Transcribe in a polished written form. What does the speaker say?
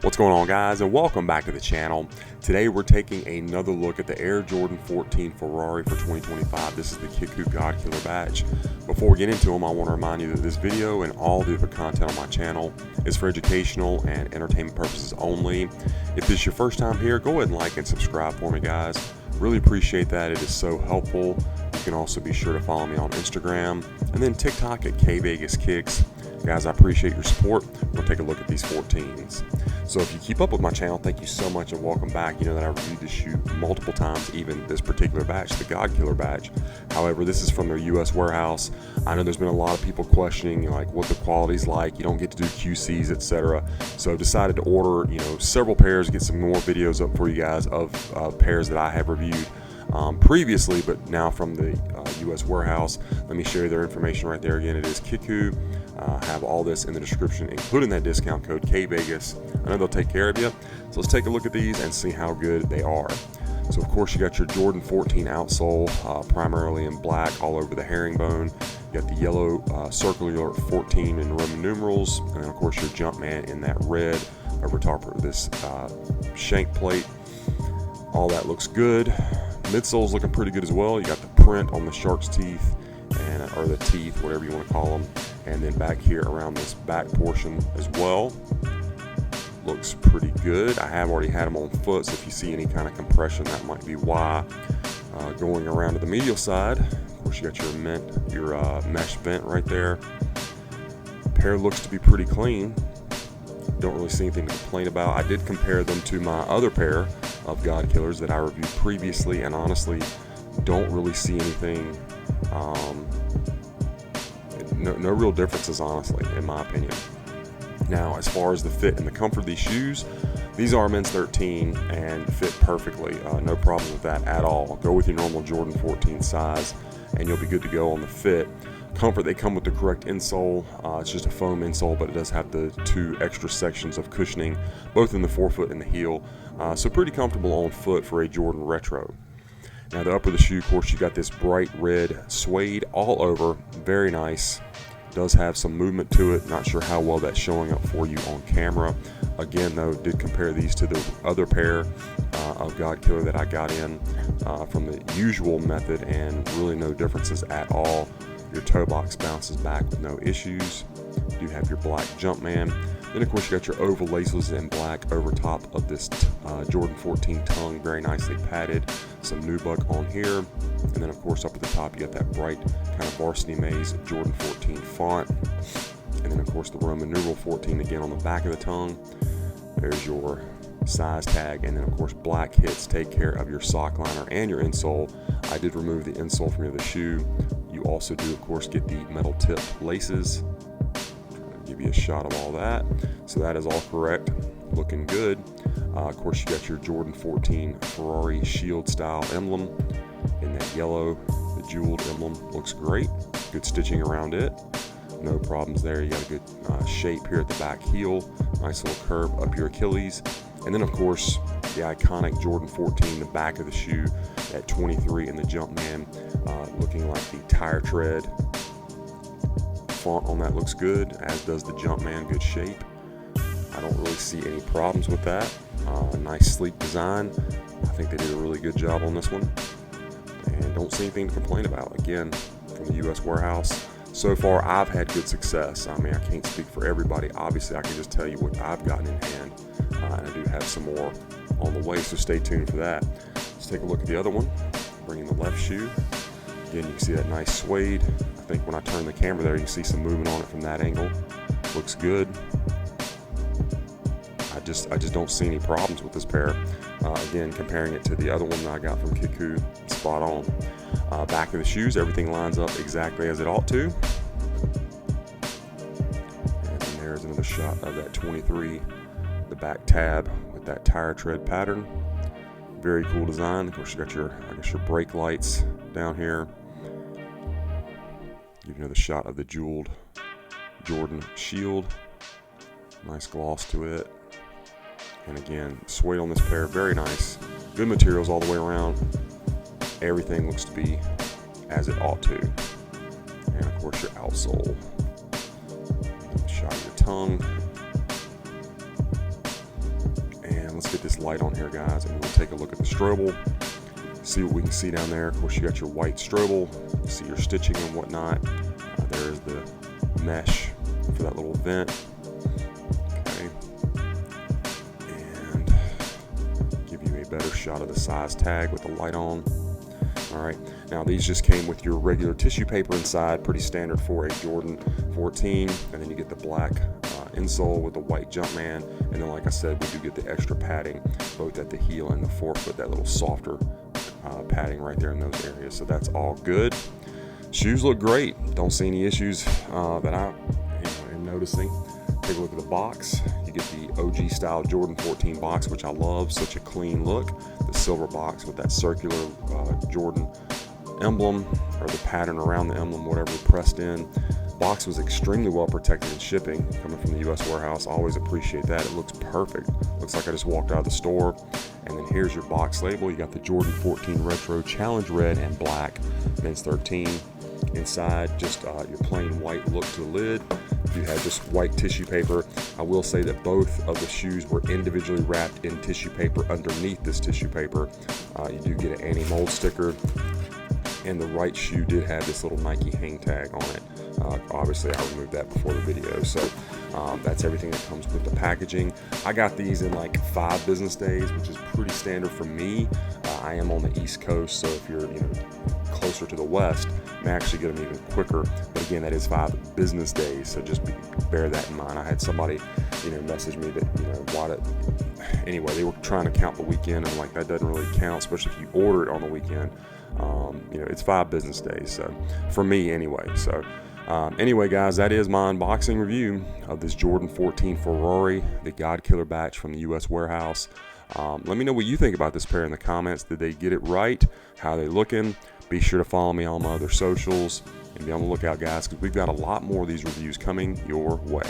What's going on, guys, and welcome back to the channel. Today we're taking another look at the Air Jordan 14 Ferrari for 2025. This is the Kickwho godkiller badge. Before we get into them, I want to remind you that this video and all the other content on my channel is for educational and entertainment purposes only. If this is your first time here, go ahead and like and subscribe for me, guys. Really appreciate that. It is so helpful. You can also be sure to follow me on Instagram and then TikTok at kvegaskickz. Guys, I appreciate your support. We'll take a look at these 14s. So if you keep up with my channel, thank you so much and welcome back. You know that I reviewed this shoe multiple times, even this particular badge, the godkiller badge. However, this is from their US warehouse. I know there's been a lot of people questioning like what the quality's like. You don't get to do QCs, etc. So I've decided to order, several pairs, get some more videos up for you guys of pairs that I have reviewed previously, but now from the US warehouse. Let me show you their information right there. Again, it is Kickwho. Have all this in the description, including that discount code KVEGAS. I know they'll take care of you. So let's take a look at these and see how good they are. So of course you got your Jordan 14 outsole, primarily in black all over the herringbone. You got the yellow circular 14 in Roman numerals, and then of course your Jumpman in that red over top of this shank plate. All that looks good. Midsole's looking pretty good as well. You got the print on the shark's teeth, or the teeth, whatever you want to call them. And then back here around this back portion as well. Looks pretty good. I have already had them on foot, so if you see any kind of compression, that might be why. Going around to the medial side, of course you got your mesh vent right there. Pair looks to be pretty clean. Don't really see anything to complain about. I did compare them to my other pair of godkillers that I reviewed previously, and honestly don't really see anything, no real differences, honestly, in my opinion. Now, as far as the fit and the comfort of these shoes, these are men's 13 and fit perfectly. No problem with that at all. Go with your normal Jordan 14 size and you'll be good to go on the fit. Comfort, they come with the correct insole. It's just a foam insole, but it does have the 2 extra sections of cushioning, both in the forefoot and the heel. So pretty comfortable on foot for a Jordan retro. Now the upper of the shoe, of course, you got this bright red suede all over. Very nice. Does have some movement to it. Not sure how well that's showing up for you on camera. Again, though, did compare these to the other pair of godkiller that I got in from the usual method, and really no differences at all. Your toe box bounces back with no issues. You do have your black Jumpman. Then of course you got your oval laces in black over top of this Jordan 14 tongue, very nicely padded. Some nubuck on here, and then of course up at the top you got that bright kind of varsity maze Jordan 14 font, and then of course the Roman numeral 14 again on the back of the tongue. There's your size tag, and then of course black hits take care of your sock liner and your insole. I did remove the insole from the other shoe. You also do of course get the metal tip laces. Give you a shot of all that. So that is all correct, looking good. Of course you got your Jordan 14 Ferrari shield style emblem in that yellow. The jeweled emblem looks great. Good stitching around it, no problems there. You got a good shape here at the back heel, nice little curve up your Achilles, and then of course the iconic Jordan 14, the back of the shoe at 23 in the Jumpman, looking like the tire tread. Font on that looks good, as does the Jumpman. Good shape. I don't really see any problems with that. Nice sleek design. I think they did a really good job on this one, and don't see anything to complain about. Again, from the US warehouse. So far I've had good success. I mean, I can't speak for everybody. Obviously I can just tell you what I've gotten in hand, and I do have some more on the way, so stay tuned for that. Let's take a look at the other one. Bringing the left shoe. Again, you can see that nice suede. I think when I turn the camera there, you can see some movement on it from that angle. Looks good. I just don't see any problems with this pair. Again, comparing it to the other one that I got from Kickwho, spot on. Back of the shoes, everything lines up exactly as it ought to. And then there's another shot of that 23, the back tab with that tire tread pattern. Very cool design. Of course, you got your, I guess, your brake lights down here. Give you another shot of the jeweled Jordan shield. Nice gloss to it. And again, suede on this pair, very nice. Good materials all the way around. Everything looks to be as it ought to. And of course your outsole. Shot of your tongue. get this light on here, guys, and we'll take a look at the strobel, see what we can see down there. Of course, you got your white strobel, you see your stitching and whatnot. There's the mesh for that little vent. Okay, and give you a better shot of the size tag with the light on. All right, now these just came with your regular tissue paper inside, pretty standard for a Jordan 14, and then you get the black insole with the white Jumpman, and then like I said, we do get the extra padding both at the heel and the forefoot, that little softer padding right there in those areas. So that's all good. Shoes look great. Don't see any issues that I am noticing. Take a look at the box. You get the OG style Jordan 14 box, which I love. Such a clean look. The silver box with that circular Jordan emblem, or the pattern around the emblem, whatever, pressed in. Box was extremely well protected in shipping, coming from the U.S. warehouse. I always appreciate that. It looks perfect. Looks like I just walked out of the store. And then here's your box label. You got the Jordan 14 Retro Challenge Red and Black, men's 13. Inside, just your plain white look to the lid. You have just white tissue paper. I will say that both of the shoes were individually wrapped in tissue paper underneath this tissue paper. You do get an anti-mold sticker, and the right shoe did have this little Nike hang tag on it. Obviously, I removed that before the video, so that's everything that comes with the packaging. I got these in like 5 business days, which is pretty standard for me. I am on the East Coast, so if you're closer to the West, you may actually get them even quicker. But again, that is 5 business days, so just bear that in mind. I had somebody, message me that, why did. Anyway, they were trying to count the weekend. I'm like, that doesn't really count, especially if you order it on the weekend. It's 5 business days, so for me anyway. So anyway, guys, that is my unboxing review of this Jordan 14 Ferrari, the God Killer batch from the U.S. warehouse. Let me know what you think about this pair in the comments. Did they get it right? How are they looking? Be sure to follow me on my other socials and be on the lookout, guys, because we've got a lot more of these reviews coming your way.